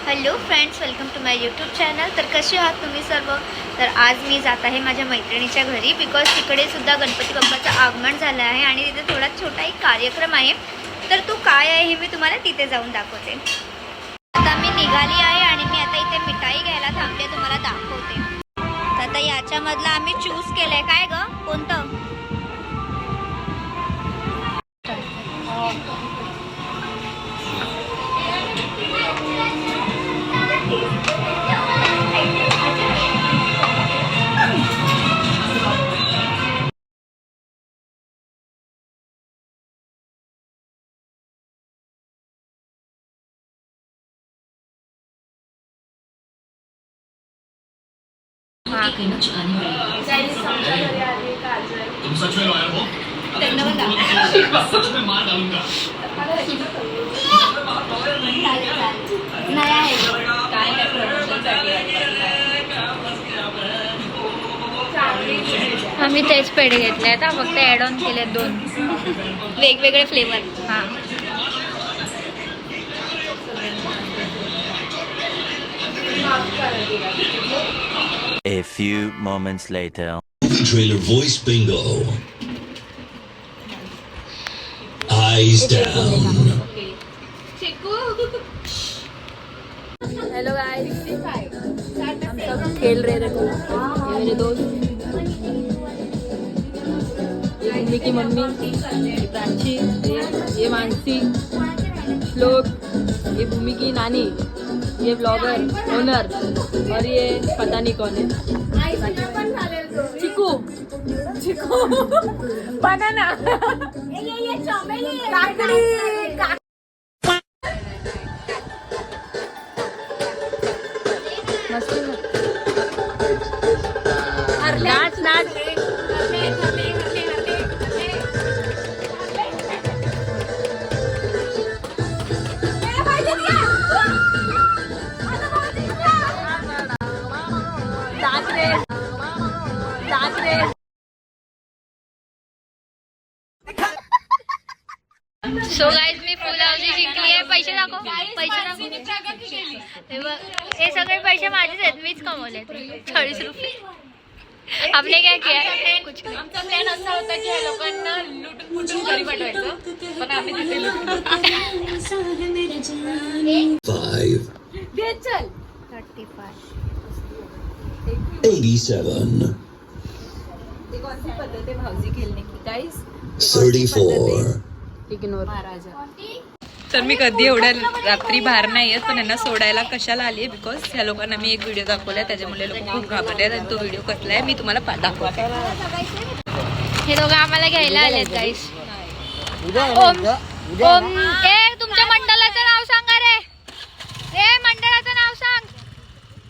Hello friends, welcome to my YouTube channel. तर कसे आहात तुम्ही सर्व? तर आज मी जात आहे माझ्या मैत्रिणीच्या घरी, बिकॉज तिकडे सुद्धा गणपती बाप्पाचं आगमन झालं आहे आणि तिथे थोडा छोटा एक कार्यक्रम आहे. तर तो काय आहे हे मी तुम्हाला तिथे जाऊन दाखवते. आता मी निघाली आहे आणि मी आता इथे मिठाई घ्यायला थांबले, तुम्हाला दाखवते. तर आता याच्यामधला आम्ही चूज केलंय. काय ग, कोणतं? तुम सच में लॉयर हो? सच में मार डालूंगा. आम्ही तेच पेढे घेतले आता, फक्त ॲड ऑन केले 2 वेगवेगळे फ्लेवर. हां, A few moments later. Movie trailer voice bingo. Eyes down. Hello guys, हम सब खेल रहे थे. ये मेरे दोस्त, ये भूमि की मम्मी, ये प्राची, ये मानसी, श्लोक, ये भूमि की नानी, ये ब्लॉगर ओनर, और ये पता नहीं कौन है. चिकू चिकू बनाना काकड़ी. मस्त नाच नाच. सो गाईज, मी फुल हाऊसी जिंकली आहे. पैसे दाखव, पैसे दाखव. हे बघ, हे सगळे पैसे माझेच आहेत, मीच कमवले 40 रुपये. आपने क्या किया? कुछ नाही. आमचा प्लॅन असा होता की ह्या लोकांना लुटून फुटून घरी पाठवायचं, पण आम्ही तिथे लुटून. 5, दे चल. 35. 87, ते कोणती पद्धत आहे भाऊजी खेळणे की गाईस? 34. इग्नोर. महाराजा. तर मी कधी एवढ्या रात्री बाहेर नाही येत, पण यांना सोडायला कशाला आली आहे, बिकॉज ह्या लोकांना मी एक व्हिडिओ दाखवला, त्याच्यामुळे लोक खूप घाबरले आहेत आणि तो व्हिडिओ कसला आहे मी तुम्हाला दाखवते. हे दोघं आम्हाला घ्यायला आलेत गाईस. ओम, ए तुमच्या मंडळाचं नाव सांगा रे. ए मंडळाचं नाव सांग.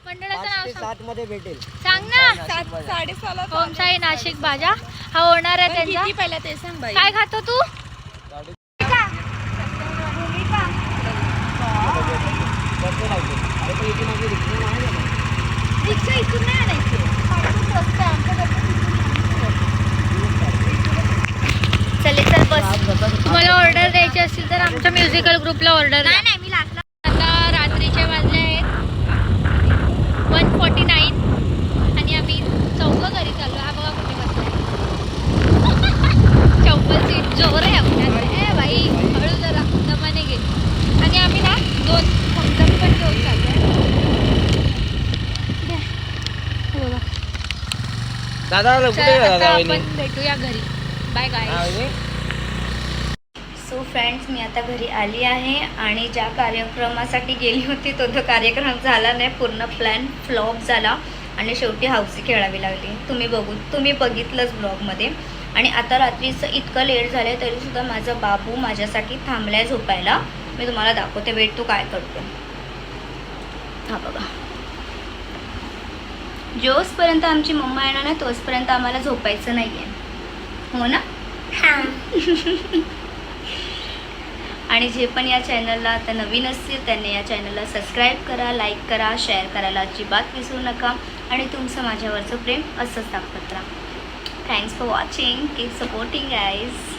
मंडळाचं नाव सांग. 7 मध्ये भेटेल. सांग ना. 7:30 ओम साई नाशिक भाजा हा होणार आहे त्यांचा. पहिला ते सांग बाई. काय खातो तू? रिक्षा इथून नाही आणायची. चले चल बस. तुम्हाला ऑर्डर द्यायची असेल तर आमच्या म्युझिकल ग्रुपला ऑर्डर. नाही मी लागला. आता रात्रीचे वाजले आहेत 1:49 आणि आम्ही चौघं घरी चाललो. हा बघा कुठे बसलाय. चौपल सीट जोर आहे आपल्याकडे. ए बाई हळू जरा दमाने घे. आणि आम्ही ना 2 थम्सअप पण घेऊन चाललो. दादा आपण भेटूया घरी. बाय गाय. सो फ्रेंड्स, मी आता घरी आली आहे आणि ज्या कार्यक्रमासाठी गेली होती तो कार्यक्रम झाला नाही. पूर्ण प्लॅन फ्लॉप झाला आणि शेवटी हौसी खेळावी लागली. तुम्ही बघितलंच ब्लॉगमध्ये. आणि आता रात्रीचं इतकं लेट झालं आहे तरीसुद्धा माझा बाबू माझ्यासाठी थांबलाय झोपायला. मी तुम्हाला दाखवते. वेट तू काय करतो. हा बघा, जोसपर्यंत आमची मम्मा येणार नाही तोचपर्यंत आम्हाला झोपायचं नाही आहे, हो ना? आणि जे पण या चॅनलला आता नवीन असतील त्यांनी या चॅनलला सबस्क्राईब करा, लाईक करा, शेअर करायला अजिबात विसरू नका. आणि तुमचं माझ्यावरचं प्रेम असंच दाखवत राहा. Thanks for watching. Keep supporting guys.